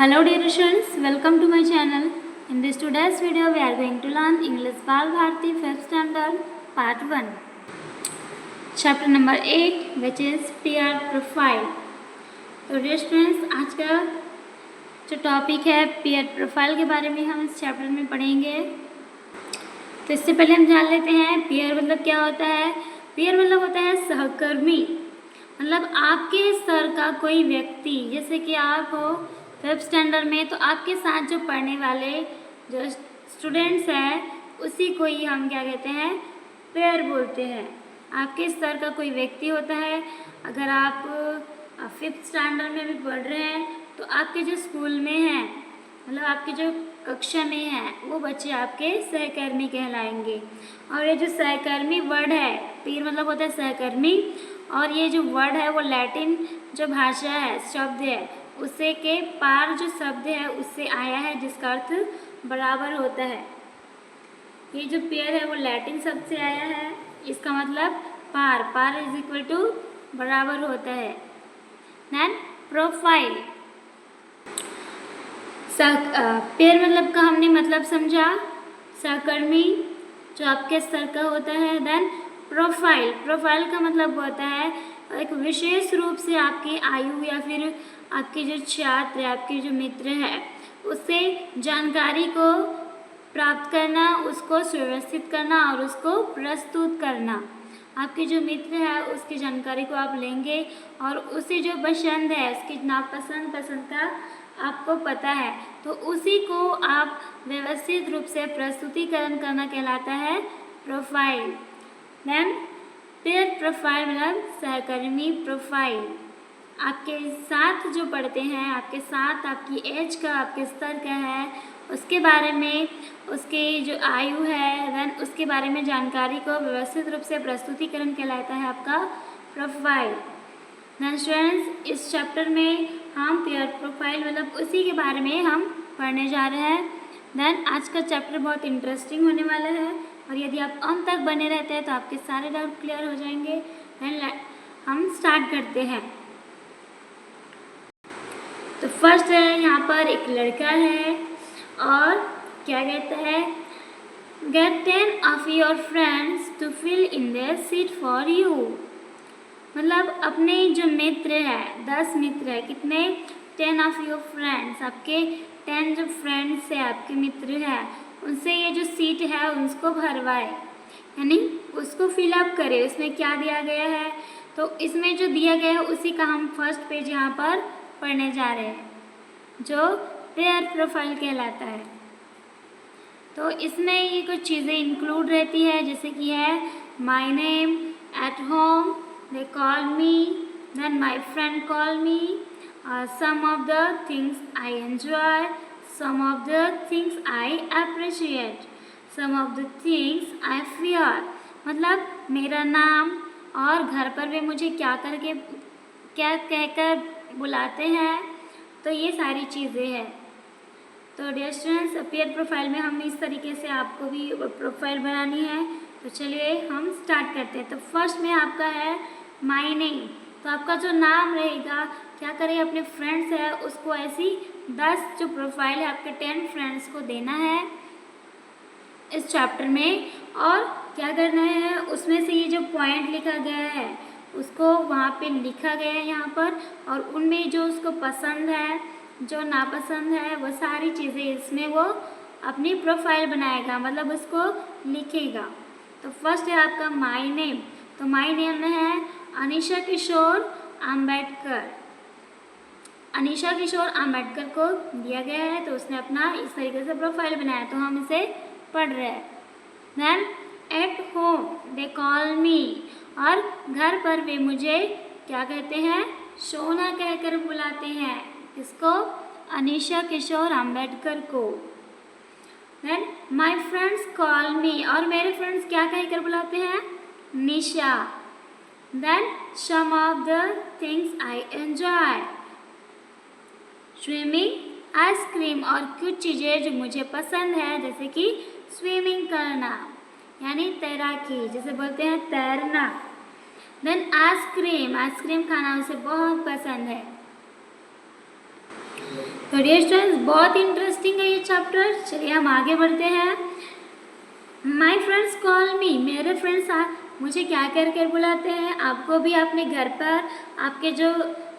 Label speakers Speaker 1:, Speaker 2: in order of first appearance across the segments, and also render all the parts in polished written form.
Speaker 1: Hello dear students, welcome to my channel. In this today's video we are going to learn English Bal Bharti 5th standard part 1. Chapter number 8 which is peer profile. तो dear students आज का जो topic है peer profile के बारे में हम इस चैप्टर में पढ़ेंगे। तो इससे पहले हम जान लेते हैं peer मतलब क्या होता है। peer मतलब होता है सहकर्मी, मतलब आपके स्तर का कोई व्यक्ति, जैसे कि आप हो 5th स्टैंडर्ड में तो आपके साथ जो पढ़ने वाले जो स्टूडेंट्स हैं उसी को ही हम क्या कहते हैं, पेयर बोलते हैं। आपके स्तर का कोई व्यक्ति होता है। अगर आप 5th स्टैंडर्ड में भी पढ़ रहे हैं तो आपके जो स्कूल में हैं, मतलब आपके जो कक्षा में हैं, वो बच्चे आपके सहकर्मी कहलाएंगे। और ये जो सहकर्मी वर्ड है, पेयर मतलब होता है सहकर्मी, और ये जो वर्ड है वो लैटिन जो भाषा है, शब्द है, उससे के पार जो शब्द है उससे आया है, जिसका अर्थ बराबर होता है। ये जो पेयर है वो लैटिन शब्द से आया है, इसका मतलब पार, पार इज इक्वल टू बराबर होता है। देन प्रोफाइल, पेयर मतलब का हमने मतलब समझा, सहकर्मी जो आपके स्तर का होता है। देन प्रोफाइल, प्रोफाइल का मतलब होता है एक विशेष रूप से आपकी आयु या फिर आपके जो छात्र, आपके जो मित्र हैं, उससे जानकारी को प्राप्त करना, उसको सुव्यवस्थित करना और उसको प्रस्तुत करना। आपके जो मित्र है उसकी जानकारी को आप लेंगे और उसे जो पसंद है, उसकी नापसंद पसंद का आपको पता है, तो उसी को आप व्यवस्थित रूप से प्रस्तुतिकरण करना कहलाता है प्रोफाइल। देन पेयर प्रोफाइल मतलब सहकर्मी प्रोफाइल, आपके साथ जो पढ़ते हैं, आपके साथ आपकी एज का, आपके स्तर का है, उसके बारे में, उसकी जो आयु है, देन उसके बारे में जानकारी को व्यवस्थित रूप से प्रस्तुतिकरण कहलाता है आपका प्रोफाइल। देन स्टूडेंट्स इस चैप्टर में हम पेयर प्रोफाइल मतलब उसी के बारे में हम पढ़ने जा रहे हैं। देन आज का चैप्टर बहुत इंटरेस्टिंग होने वाला है और यदि आप अंत तक बने रहते हैं तो आपके सारे डाउट क्लियर हो जाएंगे। देन हम स्टार्ट करते हैं। तो फर्स्ट है, यहाँ पर एक लड़का है और क्या कहता है, get 10 of your friends to fill in their sheet for you, मतलब अपने जो मित्र है, 10 मित्र है, कितने, 10 ऑफ योर फ्रेंड्स, आपके 10 जो फ्रेंड्स है, आपके मित्र हैं, उनसे ये जो सीट है उसको भरवाए, यानी उसको फिलअप करे। उसमें क्या दिया गया है, तो इसमें जो दिया गया है उसी का हम फर्स्ट पेज यहाँ पर पढ़ने जा रहे हैं, जो पेयर प्रोफाइल कहलाता है। तो इसमें ये कुछ चीज़ें इंक्लूड रहती है, जैसे कि है my name, at home they call me, then my friend call me, some of the things I enjoy, some of the things I appreciate, some of the things I fear, मतलब मेरा नाम और घर पर वे मुझे क्या करके, क्या कहकर बुलाते हैं, तो ये सारी चीज़ें हैं। तो डियर स्टूडेंट्स पेयर प्रोफाइल में हम इस तरीके से आपको भी प्रोफाइल बनानी है। तो चलिए हम स्टार्ट करते हैं। तो फर्स्ट में आपका है माय नेम, तो आपका जो नाम रहेगा, क्या करें, अपने फ्रेंड्स है उसको ऐसी 10 जो प्रोफाइल है आपके 10 फ्रेंड्स को देना है इस चैप्टर में, और क्या करना है, उसमें से ये जो पॉइंट लिखा गया है उसको वहाँ पे लिखा गया है यहाँ पर, और उनमें जो उसको पसंद है, जो नापसंद है, वो सारी चीज़ें इसमें वो अपनी प्रोफाइल बनाएगा, मतलब उसको लिखेगा। तो फर्स्ट है आपका माय नेम, तो माय नेम में है अनीशा किशोर आम्बेडकर। अनीशा किशोर आम्बेडकर को दिया गया है, तो उसने अपना इस तरीके से प्रोफाइल बनाया, तो हम इसे पढ़ रहे हैं। Then at home they call me, और घर पर वे मुझे क्या कहते हैं, सोना कहकर बुलाते हैं, किसको, अनीशा किशोर आम्बेडकर को। Then my friends call me, और मेरे फ्रेंड्स क्या कहकर बुलाते हैं, Nisha. Then some of the things I enjoy, swimming, ice cream, और कुछ चीज़ें जो मुझे पसंद है, जैसे कि स्विमिंग करना यानी तैराकी, जैसे बोलते हैं तैरना। देन आइसक्रीम, आइसक्रीम खाना उसे बहुत पसंद है। तो डियर स्टूडेंट्स, बहुत इंटरेस्टिंग है ये चैप्टर। चलिए हम आगे बढ़ते हैं। माई फ्रेंड्स कॉल मी, मेरे फ्रेंड्स मुझे क्या कर कर बुलाते हैं। आपको भी अपने घर पर, आपके जो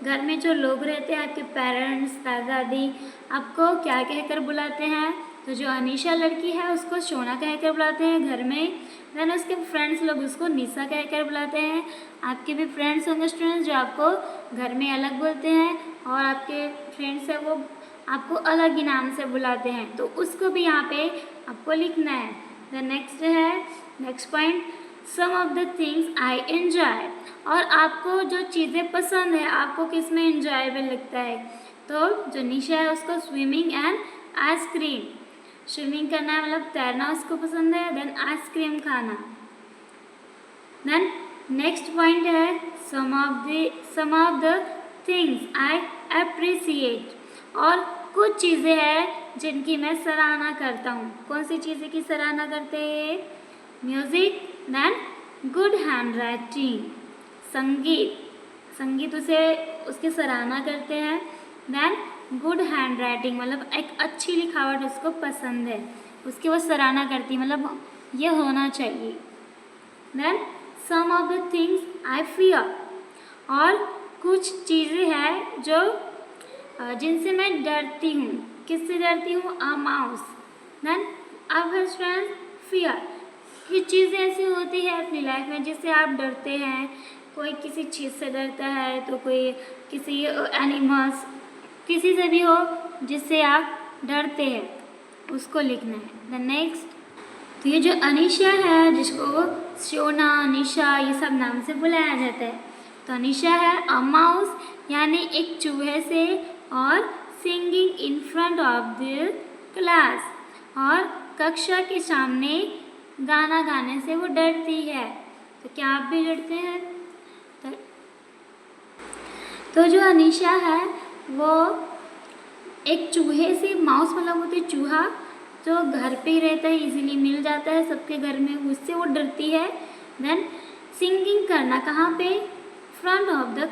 Speaker 1: घर में जो लोग रहते हैं, आपके पेरेंट्स, दादा दादी, आपको क्या कहकर बुलाते हैं। तो जो अनीशा लड़की है उसको सोना कहकर बुलाते हैं घर में। देन उसके फ्रेंड्स लोग उसको निशा कहकर बुलाते हैं। आपके भी फ्रेंड्स होंगे स्टूडेंट्स जो आपको घर में अलग बोलते हैं, और आपके फ्रेंड्स हैं वो आपको अलग ही नाम से बुलाते हैं, तो उसको भी यहाँ पे आपको लिखना है। The next point, some of the things I enjoy, और आपको जो चीज़ें पसंद है, आपको किस में एंजॉयबल लगता है। तो जो निशा है उसको स्विमिंग एंड आइसक्रीम, स्विमिंग करना मतलब तैरना उसको पसंद है, देन आइसक्रीम खाना। देन नेक्स्ट पॉइंट है some of the things I appreciate, और कुछ चीज़ें हैं जिनकी मैं सराहना करता हूँ। कौन सी चीज़ें की सराहना करते हैं। Music, then good handwriting, संगीत उसे उसकी सराहना करते हैं। देन गुड हैंड राइटिंग मतलब एक अच्छी लिखावट उसको पसंद है, उसकी वो सराहना करती मतलब ये होना चाहिए। Then some of the things I fear, और कुछ चीज़ें हैं जो जिनसे मैं डरती हूँ। किससे डरती हूँ। A mouse. देन अब है स्टूडेंट फियर, कुछ चीज़ें ऐसी होती है अपनी लाइफ में जिससे आप डरते हैं। कोई किसी चीज़ से डरता है, तो कोई किसी एनिमल्स, किसी से भी हो जिससे आप डरते हैं, उसको लिखना है। द नेक्स्ट, तो ये जो अनीशा है जिसको सोना, निशा ये सब नाम से बुलाया जाता है, तो अनीशा है अ माउस यानी एक चूहे से, और singing in front of the class, और कक्षा के सामने गाना गाने से वो डरती है। तो क्या आप भी डरते हैं। तो जो अनीशा है वो एक चूहे से, माउस मतलब होती है चूहा जो घर पे ही रहता है, इजीली मिल जाता है सबके घर में, उससे वो डरती है। देन सिंगिंग करना कहाँ पे, फ्रंट ऑफ द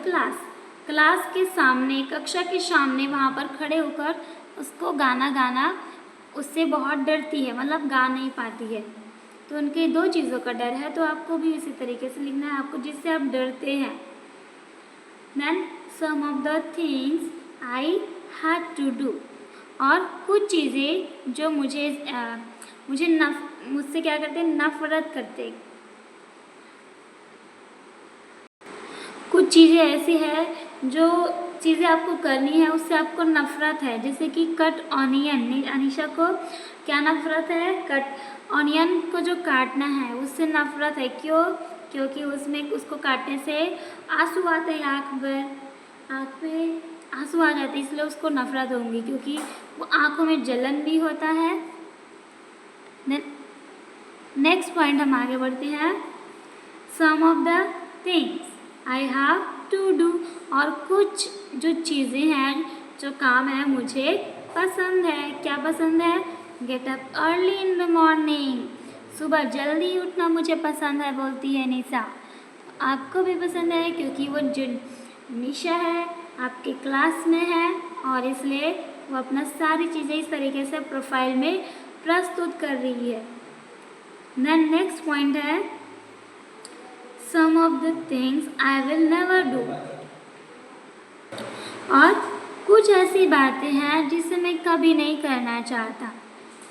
Speaker 1: क्लास के सामने, कक्षा के सामने वहाँ पर खड़े होकर उसको गाना गाना, उससे बहुत डरती है मतलब गा नहीं पाती है। तो उनके दो चीज़ों का डर है, तो आपको भी इसी तरीके से लिखना है, आपको जिससे आप डरते हैं। Then some of the things I had to do, और कुछ चीज़ें जो मुझसे क्या करते हैं, नफरत करते। कुछ चीज़ें ऐसी हैं जो चीज़ें आपको करनी है उससे आपको नफरत है, जैसे कि कट ऑनियन। अनीशा को क्या नफरत है, कट ऑनियन को जो काटना है उससे नफरत है। क्यों, क्योंकि उसमें उसको काटने से आंसू आते हैं, आँख में आंसू आ जाते हैं, इसलिए उसको नफरत होंगी, क्योंकि वो आँखों में जलन भी होता है। नेक्स्ट पॉइंट हम आगे बढ़ते हैं। Some of the things I have to do, और कुछ जो चीज़ें हैं, जो काम है मुझे पसंद है। क्या पसंद है, get up early in the morning, सुबह जल्दी उठना मुझे पसंद है, बोलती है निशा। आपको भी पसंद है क्योंकि वो जो निशा है आपके क्लास में है, और इसलिए वो अपना सारी चीज़ें इस तरीके से प्रोफाइल में प्रस्तुत कर रही है। देन नेक्स्ट पॉइंट है some of the things I will never do, और कुछ ऐसी बातें हैं जिसे मैं कभी नहीं करना चाहता,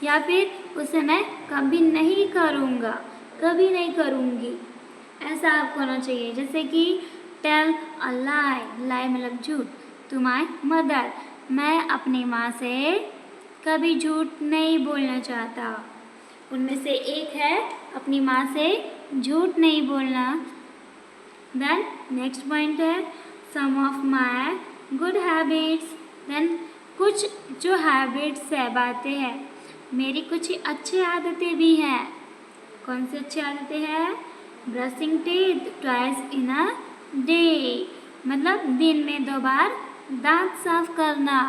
Speaker 1: या फिर उसे मैं कभी नहीं करूँगा, कभी नहीं करूँगी, ऐसा आपको होना चाहिए। जैसे कि टेल अ लाई, लाई मतलब झूठ, टू माई मदर, मैं अपनी माँ से कभी झूठ नहीं बोलना चाहता। उनमें से एक है अपनी माँ से झूठ नहीं बोलना। देन नेक्स्ट पॉइंट है some of my good habits, then कुछ जो हैबिट्स है, बातें हैं, मेरी कुछ अच्छी आदतें भी हैं। कौन सी अच्छी आदतें हैं, brushing teeth twice in a day, मतलब दिन में 2 बार दांत साफ करना।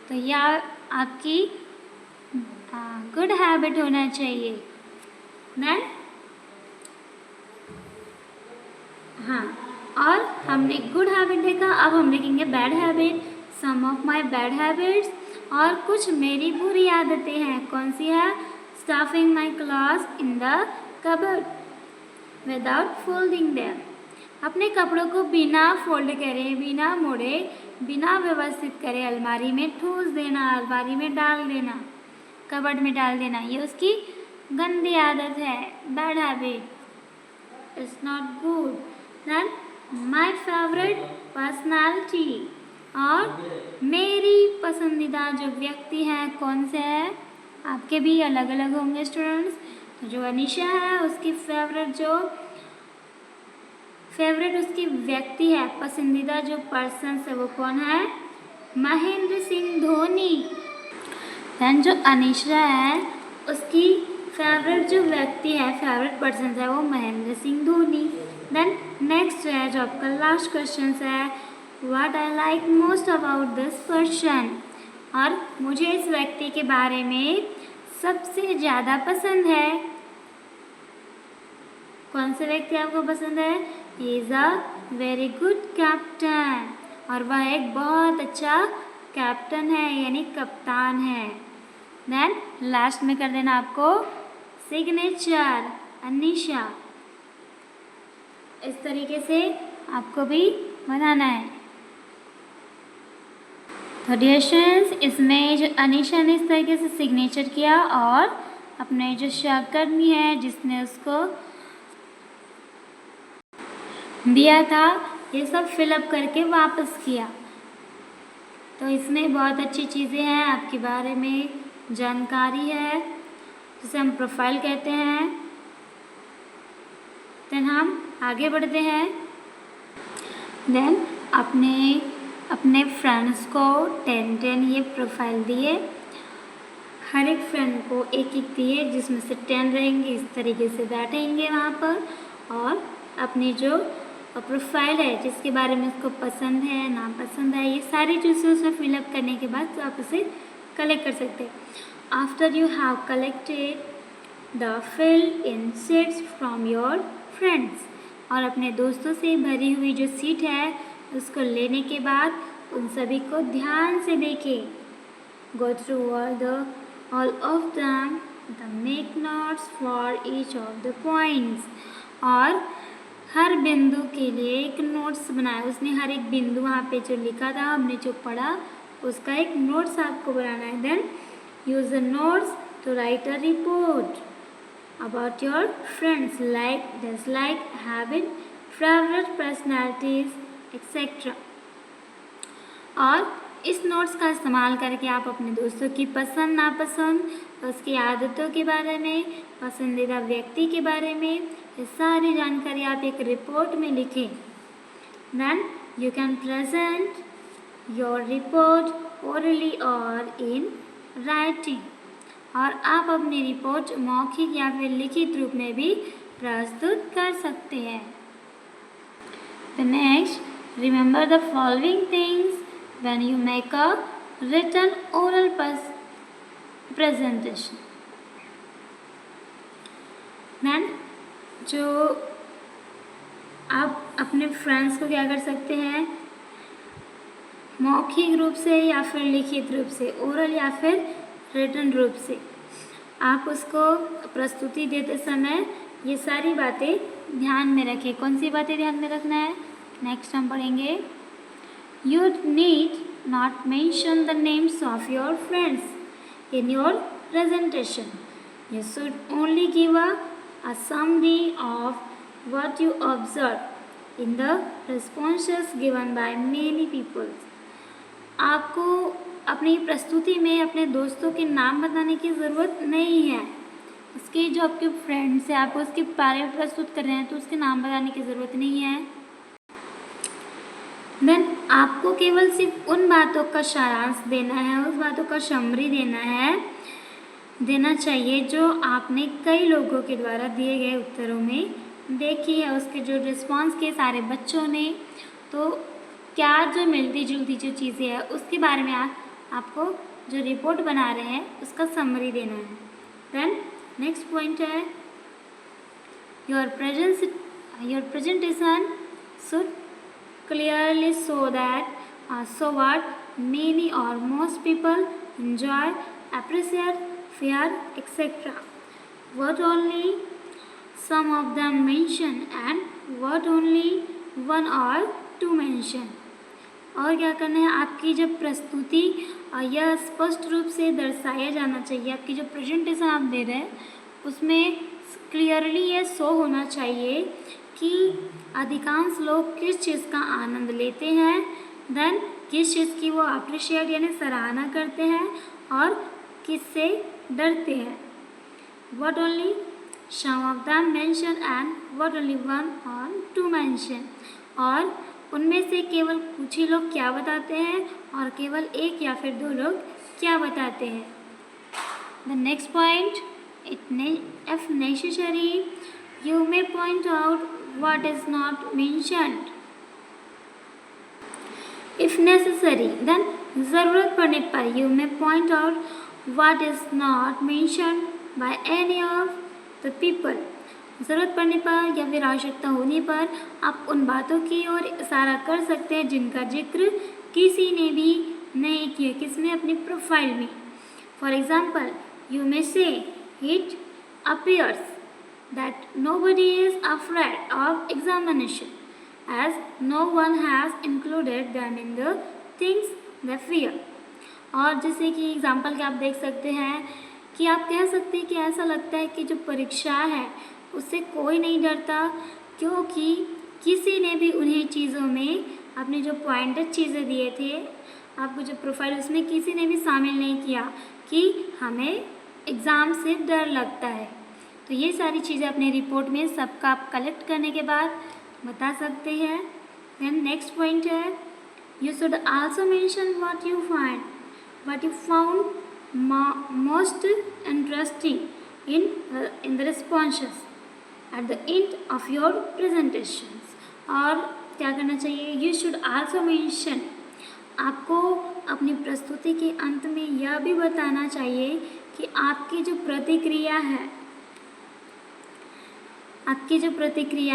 Speaker 1: तो यह आपकी गुड हैबिट होना चाहिए। देन हाँ, और हमने गुड हैबिट देखा, अब हम देखेंगे bad habit. Some of my bad habits, और कुछ मेरी बुरी आदतें हैं। कौन सी है? Stuffing my clothes in the cupboard without folding them. अपने कपड़ों को बिना फोल्ड करे, बिना मोड़े, बिना व्यवस्थित करे अलमारी में ठूस देना, अलमारी में डाल देना, कबर्ड में डाल देना, ये उसकी गंदी आदत है, bad habit, it's not good. Then my favourite personality, और मेरी पसंदीदा जो व्यक्ति हैं कौन से हैं? आपके भी अलग अलग होंगे स्टूडेंट्स। तो जो अनीशा है उसकी फेवरेट उसकी व्यक्ति है, पसंदीदा जो पर्सन है वो कौन है? महेंद्र सिंह धोनी। दैन जो अनीशा है उसकी फेवरेट जो व्यक्ति है, फेवरेट पर्सन है वो महेंद्र सिंह धोनी। देन नेक्स्ट है जो आपका लास्ट क्वेश्चन है, what I like most about this person, और मुझे इस व्यक्ति के बारे में सबसे ज़्यादा पसंद है। कौन से व्यक्ति आपको पसंद है? He is a very good captain, और वह एक बहुत अच्छा कैप्टन है यानी कप्तान है। देन लास्ट में कर देना आपको सिग्नेचर अनीशा। इस तरीके से आपको भी बनाना है। तो डियर स्टूडेंट्स, इसमें जो अनीशा ने इस तरीके से सिग्नेचर किया और अपने जो सहकर्मी है जिसने उसको दिया था ये सब फिलअप करके वापस किया। तो इसमें बहुत अच्छी चीज़ें हैं, आपके बारे में जानकारी है जिसे हम प्रोफाइल कहते हैं। देन हम आगे बढ़ते हैं। देन अपने फ्रेंड्स को 10 ये प्रोफाइल दिए, हर एक फ्रेंड को एक एक दिए जिसमें से 10 रहेंगे, इस तरीके से बैठेंगे वहाँ पर, और अपनी जो प्रोफाइल है जिसके बारे में उसको पसंद है, नापसंद है, ये सारी चीज़ें उसमें फिलअप करने के बाद आप उसे कलेक्ट कर सकते हैं। After you have collected the fill in sheets from your friends, और अपने दोस्तों से भरी हुई जो सीट है उसको लेने के बाद उन सभी को ध्यान से देखें। Go through all of them, make notes for each of the points, और हर बिंदु के लिए एक नोट्स बनाया। उसने हर एक बिंदु वहाँ पे जो लिखा था, हमने जो पढ़ा, उसका एक नोट्स आपको बनाना है। Then use the notes to write a report about your friends, like, dislike, habit, favorite personalities, etc. और इस नोट्स का इस्तेमाल करके आप अपने दोस्तों की पसंद नापसंद, उसकी आदतों के बारे में, पसंदीदा व्यक्ति के बारे में, ये सारी जानकारी आप एक रिपोर्ट में लिखें। Then you can present your report orally और इन राइटिंग, और आप अपनी रिपोर्ट मौखिक या फिर लिखित रूप में भी प्रस्तुत कर सकते हैं। The next, remember the following things when you make a written oral presentation. Then, जो आप अपने फ्रेंड्स को क्या कर सकते हैं, मौखिक रूप से या फिर लिखित रूप से, ओरल या फिर रिटन रूप से आप उसको प्रस्तुति देते समय ये सारी बातें ध्यान में रखें। कौन सी बातें ध्यान में रखना है? नेक्स्ट हम पढ़ेंगे, you need not mention the names of your friends in your presentation, you should only give a summary of what you observed in the responses given by many people. आपको अपनी प्रस्तुति में अपने दोस्तों के नाम बताने की ज़रूरत नहीं है। उसके जो आपके फ्रेंड्स हैं, आप उसके बारे में प्रस्तुत कर रहे हैं तो उसके नाम बताने की ज़रूरत नहीं है। देन आपको केवल सिर्फ उन बातों का सारांश देना है, उस बातों का समरी देना चाहिए जो आपने कई लोगों के द्वारा दिए गए उत्तरों में देखी है। उसके जो रिस्पॉन्स किए सारे बच्चों ने, तो क्या जो मिलती जुलती जो चीज़ें हैं उसके बारे में आपको जो रिपोर्ट बना रहे हैं उसका समरी देना है। देन नेक्स्ट पॉइंट है, your presentation should clearly show what many or most people enjoy, appreciate, fear, etc. What only some of them mention and what only one or two mention. और क्या करना है, आपकी जब प्रस्तुति यह स्पष्ट रूप से दर्शाया जाना चाहिए। आपकी जो प्रेजेंटेशन आप दे रहे हैं उसमें क्लियरली ये शो होना चाहिए कि अधिकांश लोग किस चीज़ का आनंद लेते हैं, देन किस चीज़ की वो अप्रिशिएट यानी सराहना करते हैं और किससे डरते हैं। What only some of them mention and what only one or two mention. और उनमें से केवल कुछ ही लोग क्या बताते हैं और केवल एक या फिर दो लोग क्या बताते हैं। The next point, if necessary, you may point out what is not mentioned. If necessary, then ज़रूरत पड़ने पर you may point out what is not mentioned by any of the people. ज़रूरत पड़ने पर या फिर आवश्यकता होने पर आप उन बातों की ओर इशारा कर सकते हैं जिनका जिक्र किसी ने भी नहीं किया, किसने, अपनी प्रोफाइल में। फॉर एग्जाम्पल, यू मे से it appears that nobody is afraid of examination as no one has included them in the things they fear. और जैसे कि एग्जाम्पल के आप देख सकते हैं कि आप कह सकते हैं कि ऐसा लगता है कि जो परीक्षा है उससे कोई नहीं डरता क्योंकि किसी ने भी उन्हें चीज़ों में अपने जो पॉइंटेड चीज़ें दिए थे, आपको जो प्रोफाइल उसमें किसी ने भी शामिल नहीं किया कि हमें एग्ज़ाम से डर लगता है। तो ये सारी चीज़ें अपने रिपोर्ट में सबका आप कलेक्ट करने के बाद बता सकते हैं। देन नेक्स्ट पॉइंट है, you should also mention what you found most interesting in the responses at the end of your presentations. और क्या करना चाहिए, यू शुड आल्सो मेंशन, आपको अपनी प्रस्तुति के अंत में यह भी बताना चाहिए कि आपकी जो प्रतिक्रियाएं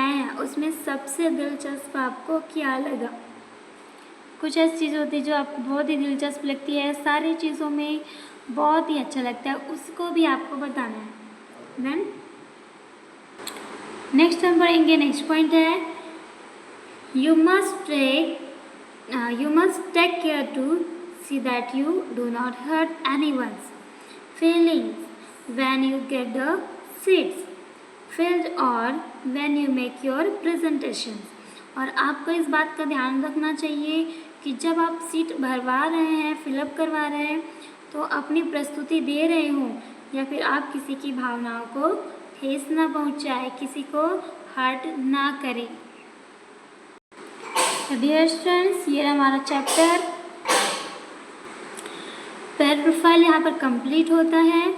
Speaker 1: हैं उसमें सबसे दिलचस्प आपको क्या लगा। कुछ ऐसी चीज़ होती है जो आपको बहुत ही दिलचस्प लगती है, सारी चीज़ों में बहुत ही अच्छा लगता है, उसको भी आपको बताना है। देन नेक्स्ट हम पढ़ेंगे, नेक्स्ट पॉइंट है, you must take care to see that you do not hurt anyone's feelings when you get the seats filled और when you make your presentation. और आपको इस बात का ध्यान रखना चाहिए कि जब आप सीट भरवा रहे हैं, फिलअप करवा रहे हैं, तो अपनी प्रस्तुति दे रहे हों या फिर आप किसी की भावनाओं को ठेस ना पहुंचाए, किसी को हर्ट ना करें। डियर स्टूडेंट्स, ये हमारा चैप्टर पैर प्रोफाइल यहाँ पर कंप्लीट होता है।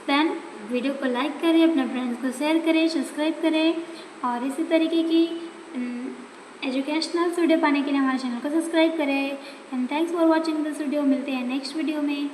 Speaker 1: देन वीडियो को लाइक करें, अपने फ्रेंड्स को शेयर करें, सब्सक्राइब करें और इसी तरीके की एजुकेशनल वीडियो पाने के लिए हमारे चैनल को सब्सक्राइब करें। And thanks for watching this video. मिलते हैं नेक्स्ट वीडियो में।